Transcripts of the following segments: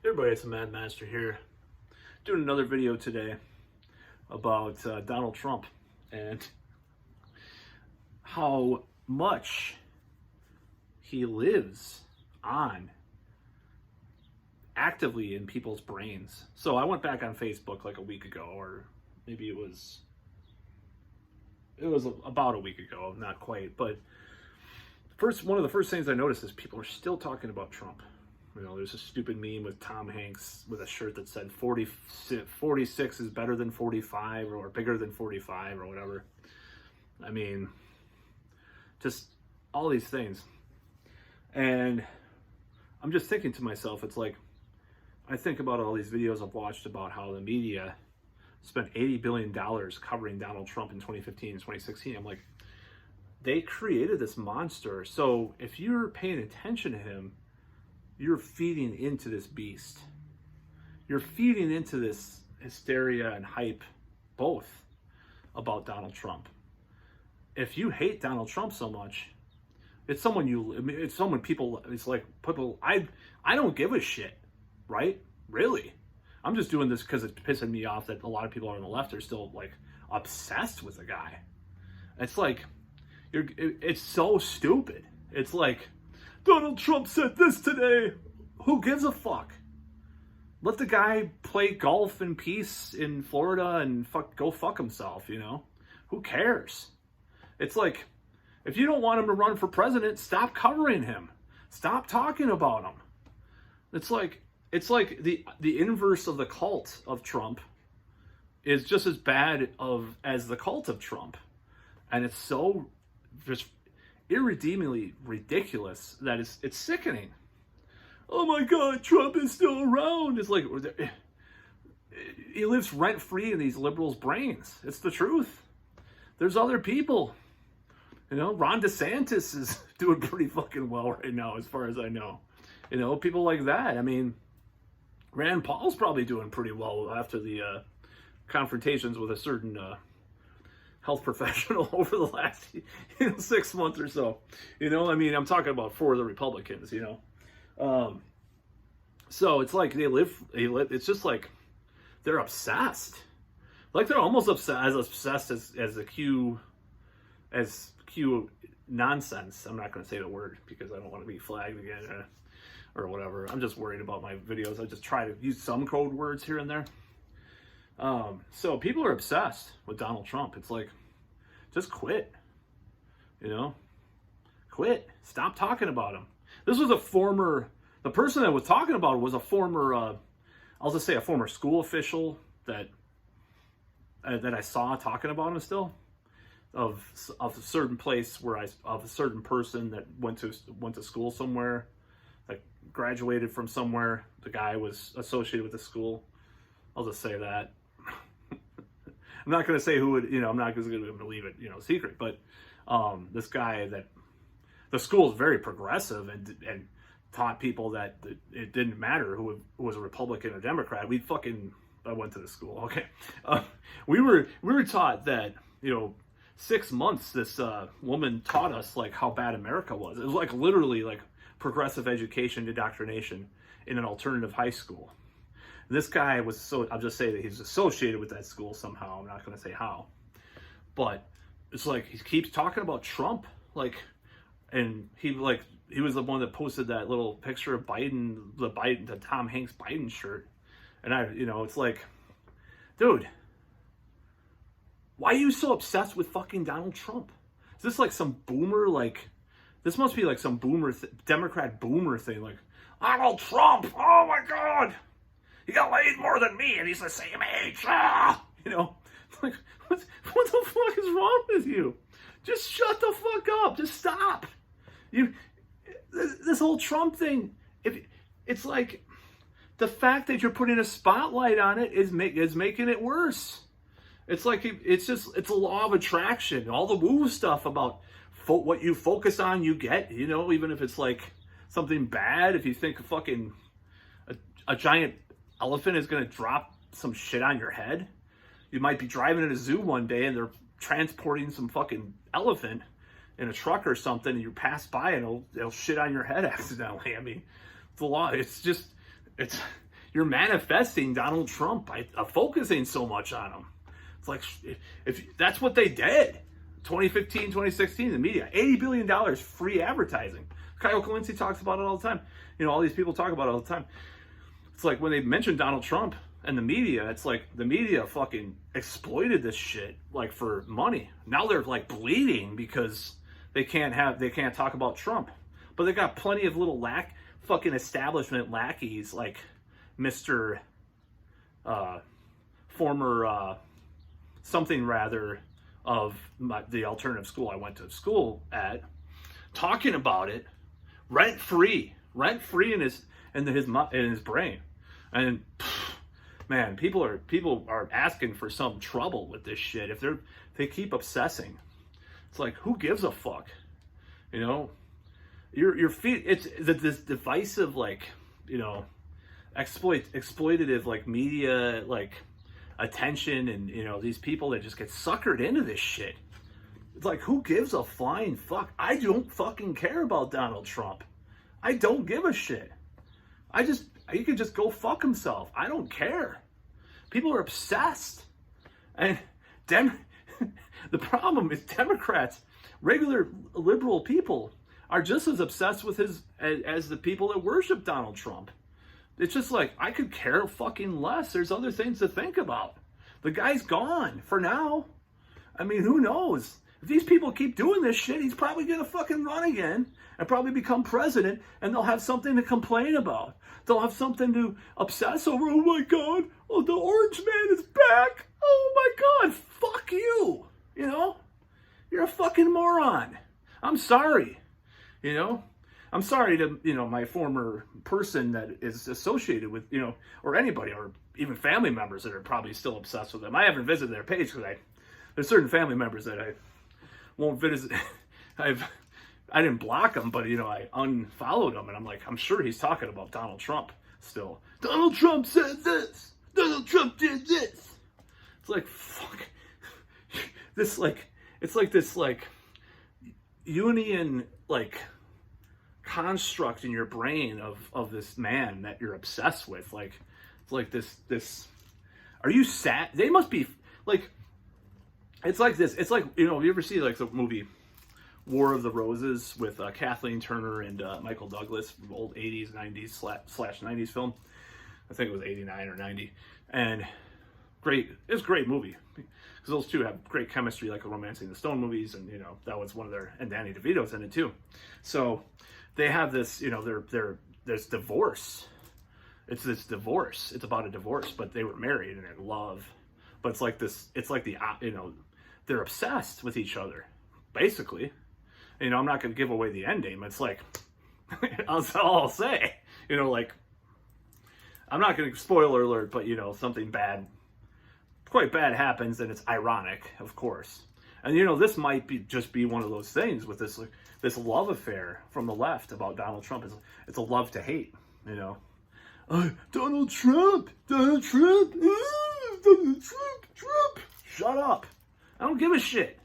Everybody, it's a Mad Master here, doing another video today about Donald Trump and how much he lives on actively in people's brains. So I went back on Facebook like a week ago, or maybe it was about a week ago, not quite, but one of the first things I noticed is people are still talking about Trump. You know, there's a stupid meme with Tom Hanks with a shirt that said 46 is better than 45 or bigger than 45 or whatever. I mean, just all these things. And I'm just thinking to myself, it's like, I think about all these videos I've watched about how the media spent $80 billion covering Donald Trump in 2015 and 2016. I'm like, they created this monster. So if you're paying attention to him, you're feeding into this beast. You're feeding into this hysteria and hype, both, about Donald Trump. If you hate Donald Trump so much, it's like people, I don't give a shit, right? Really? I'm just doing this because it's pissing me off that a lot of people on the left are still like obsessed with the guy. It's like, it's so stupid. It's like, Donald Trump said this today. Who gives a fuck? Let the guy play golf in peace in Florida and go fuck himself, you know? Who cares? It's like, if you don't want him to run for president, stop covering him. Stop talking about him. It's like the inverse of the cult of Trump is just as bad as the cult of Trump. And it's so just irredeemably ridiculous that it's sickening. Oh my God, Trump is still around. It's like, he lives rent-free in these liberals' brains. It's the truth. There's other people. You know, Ron DeSantis is doing pretty fucking well right now, as far as I know. You know, people like that. I mean, Rand Paul's probably doing pretty well after the confrontations with a certain health professional over the last 6 months or so. You know, I mean, I'm talking about for the Republicans, you know. So it's like it's just like they're obsessed. Like they're almost obsessed as Q nonsense. I'm not going to say the word because I don't want to be flagged again or whatever. I'm just worried about my videos. I just try to use some code words here and there. So people are obsessed with Donald Trump. It's like, just quit, you know, quit. Stop talking about him. This was the person that was talking about it was a former, I'll just say a former school official that I saw talking about him still, of a certain place of a certain person that went to school somewhere, that graduated from somewhere. The guy was associated with the school. I'll just say that. I'm not going to say who I'm not going to leave it, secret, but this guy that the school is very progressive and taught people that it didn't matter who was a Republican or Democrat. I went to the school. Okay. We were taught that, 6 months, this woman taught us like how bad America was. It was like literally like progressive education indoctrination in an alternative high school. This guy I'll just say that he's associated with that school somehow. I'm not going to say how. But it's like he keeps talking about Trump. And he was the one that posted that little picture of the Tom Hanks Biden shirt. And it's like, dude, why are you so obsessed with fucking Donald Trump? Is this like some boomer, this must be like some Democrat boomer thing. Like, Donald Trump, oh my God. He got laid more than me, and he's the same age. Like, what the fuck is wrong with you? Just shut the fuck up. Just stop. This whole Trump thing. It's like the fact that you're putting a spotlight on it is making it worse. It's like it's a law of attraction. All the woo stuff about what you focus on, you get. Even if it's like something bad. If you think a giant elephant is going to drop some shit on your head. You might be driving in a zoo one day and they're transporting some fucking elephant in a truck or something, and you pass by and it'll shit on your head accidentally. I mean, it's the law. It's you're manifesting Donald Trump by focusing so much on him. It's like, if that's what they did, 2015, 2016, the media, $80 billion free advertising. Kyle Kulinski talks about it all the time. You know, all these people talk about it all the time. It's like when they mention Donald Trump and the media, it's like the media fucking exploited this shit like for money. Now they're like bleeding because they can't talk about Trump. But they got plenty of little fucking establishment lackeys like Mr. Former something rather of the alternative school I went to school at, talking about it rent free in his brain. And man, people are asking for some trouble with this shit if they keep obsessing. It's like, who gives a fuck? You know, your feet. It's this divisive, like, you know, exploitative, like, media, like, attention, and, you know, these people that just get suckered into this shit. It's like, who gives a flying fuck? I don't fucking care about Donald Trump. I don't give a shit. He can just go fuck himself. I don't care. People are obsessed. And the problem is Democrats, regular liberal people, are just as obsessed with as the people that worship Donald Trump. It's just like, I could care fucking less. There's other things to think about. The guy's gone for now. I mean, who knows? If these people keep doing this shit, he's probably gonna fucking run again and probably become president, and they'll have something to complain about. They'll have something to obsess over. Oh my God, oh, the orange man is back. Oh my God, fuck you. You know, you're a fucking moron. I'm sorry. You know, I'm sorry to, you know, my former person that is associated with, you know, or anybody, or even family members that are probably still obsessed with them. I haven't visited their page because there's certain family members that I won't visit. I didn't block him, but, you know, I unfollowed him, and I'm like, I'm sure he's talking about Donald Trump still. Donald Trump said this. Donald Trump did this. It's like, fuck. This, like, it's like this, like, Union, like, construct in your brain of this man that you're obsessed with. Like, it's like this. Are you sad? They must be, like, it's like this. It's like, you know, you ever see, like, the movie War of the Roses with Kathleen Turner and Michael Douglas, old 80s, 90s slash 90s film. I think it was 89 or 90. And great, it's a great movie. Because those two have great chemistry, like a Romancing the Stone movies. And, you know, that was one of their, and Danny DeVito's in it too. So they have this, you know, there's divorce. It's this divorce. It's about a divorce, but they were married and in love. But it's like this, it's like the, you know, they're obsessed with each other, basically. You know, I'm not going to give away the ending. It's like, that's all I'll say. You know, like, I'm not going to, spoiler alert, but, you know, something bad, quite bad happens, and it's ironic, of course. And, you know, this might be just be one of those things with this, like, this love affair from the left about Donald Trump. It's a love to hate, you know. Donald Trump, Donald Trump, Donald Trump. Shut up. I don't give a shit.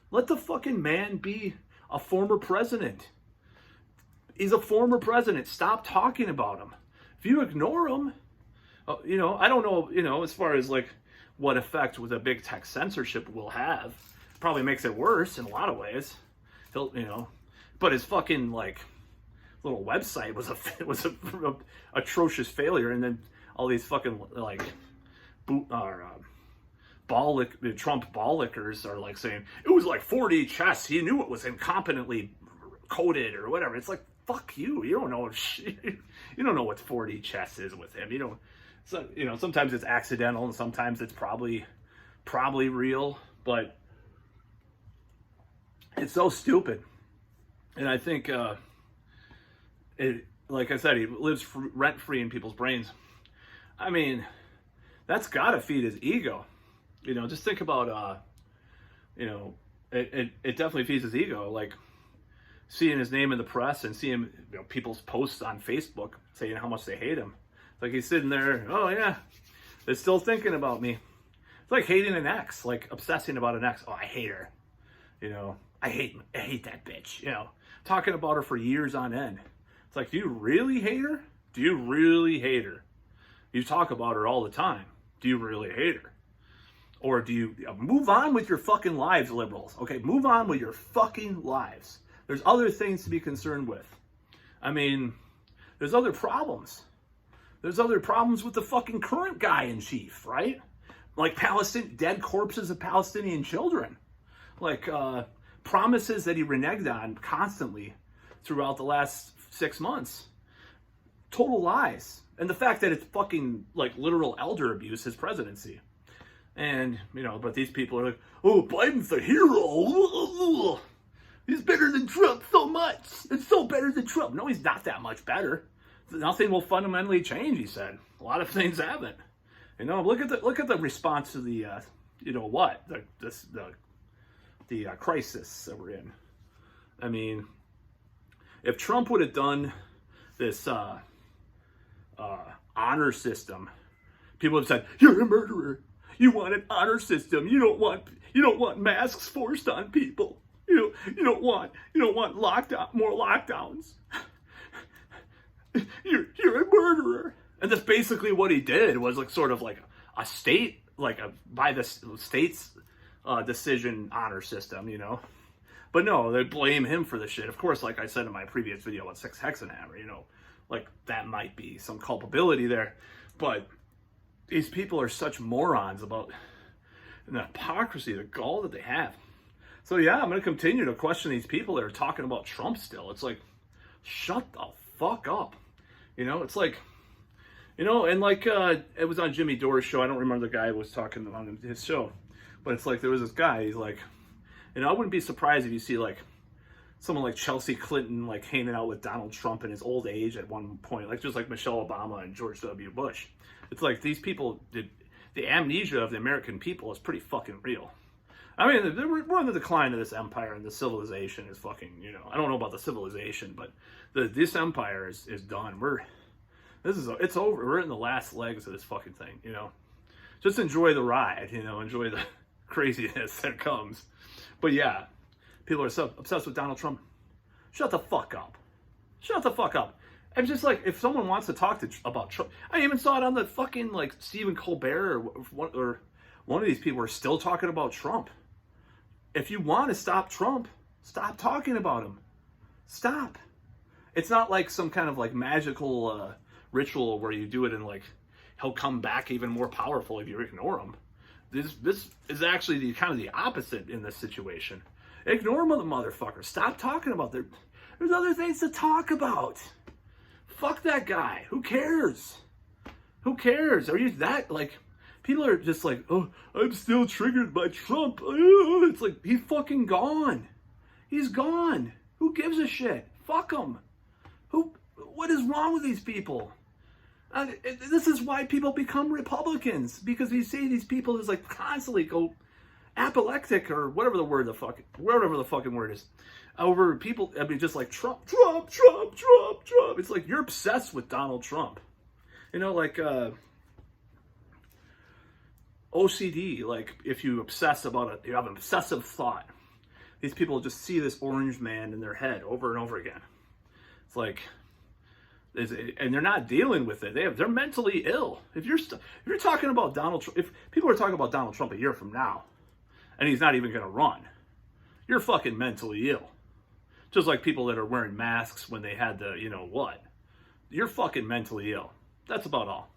Let the fucking man be a former president. He's a former president. Stop talking about him. If you ignore him, you know, I don't know, you know, as far as like what effect with a big tech censorship will have. Probably makes it worse in a lot of ways. He'll, you know, but his fucking like little website was a atrocious failure, and then all these fucking like Trump ball-lickers are like saying it was like 4D chess. He knew it was incompetently coded or whatever. It's like, fuck you. You don't know shit. You don't know what 4D chess is with him. You know, so, you know, sometimes it's accidental and sometimes it's probably real, but it's so stupid. And I think it, like I said, he lives rent-free in people's brains. I mean, that's gotta feed his ego. You know, just think about, you know, it definitely feeds his ego. Like, seeing his name in the press and seeing, you know, people's posts on Facebook saying how much they hate him. It's like he's sitting there, oh yeah, they're still thinking about me. It's like hating an ex, like obsessing about an ex. Oh, I hate her. You know, I hate that bitch. You know, talking about her for years on end. It's like, do you really hate her? Do you really hate her? You talk about her all the time. Do you really hate her? Or do you move on with your fucking lives, liberals? Okay, move on with your fucking lives. There's other things to be concerned with. I mean, there's other problems. There's other problems with the fucking current guy in chief, right? Like dead corpses of Palestinian children. Like promises that he reneged on constantly throughout the last 6 months. Total lies. And the fact that it's fucking like literal elder abuse, his presidency. And, but these people are like, oh, Biden's a hero. He's better than Trump so much. It's so better than Trump. No, he's not that much better. Nothing will fundamentally change, he said. A lot of things haven't. Look at the response to the, the crisis that we're in. I mean, if Trump would have done this honor system, people would have said, "You're a murderer. You want an honor system. You don't want masks forced on people. You don't want more lockdowns. You're a murderer." And that's basically what he did, was like sort of like a state, by the state's decision honor system, But no, they blame him for the shit. Of course, like I said in my previous video about 6-hexenhammer, like that might be some culpability there. But these people are such morons about the hypocrisy, the gall that they have. So yeah, I'm going to continue to question these people that are talking about Trump still. It's like, shut the fuck up. It's like, and like, it was on Jimmy Dore's show. I don't remember the guy who was talking on his show. But it's like, there was this guy, he's like, I wouldn't be surprised if you see like someone like Chelsea Clinton like hanging out with Donald Trump in his old age at one point, like just like Michelle Obama and George W. Bush. It's like these people, the amnesia of the American people is pretty fucking real. I mean, we're on the decline of this empire, and the civilization is fucking, I don't know about the civilization, but this empire is done. It's over. We're in the last legs of this fucking thing, Just enjoy the ride, enjoy the craziness that comes. But yeah, people are so obsessed with Donald Trump. Shut the fuck up. Shut the fuck up. I'm just like, if someone wants to talk about Trump, I even saw it on the fucking like Stephen Colbert or one of these people are still talking about Trump. If you want to stop Trump, stop talking about him. Stop. It's not like some kind of like magical ritual where you do it and like he'll come back even more powerful if you ignore him. This is actually the kind of the opposite in this situation. Ignore the motherfucker. Stop talking about it. There's other things to talk about. Fuck that guy. Who cares? Who cares? Are you that like? People are just like, oh, I'm still triggered by Trump. It's like, he's fucking gone. He's gone. Who gives a shit? Fuck him. What is wrong with these people? This is why people become Republicans, because you see these people just like constantly go apoplectic or whatever the fucking word is over people. I mean, just like Trump. It's like you're obsessed with Donald Trump. Like OCD. Like if you obsess about it, you have an obsessive thought. These people just see this orange man in their head over and over again. It's like. And they're not dealing with it. They're mentally ill. If you're talking about Donald Trump, if people are talking about Donald Trump a year from now, and he's not even going to run, you're fucking mentally ill. Just like people that are wearing masks when they had the, You're fucking mentally ill. That's about all.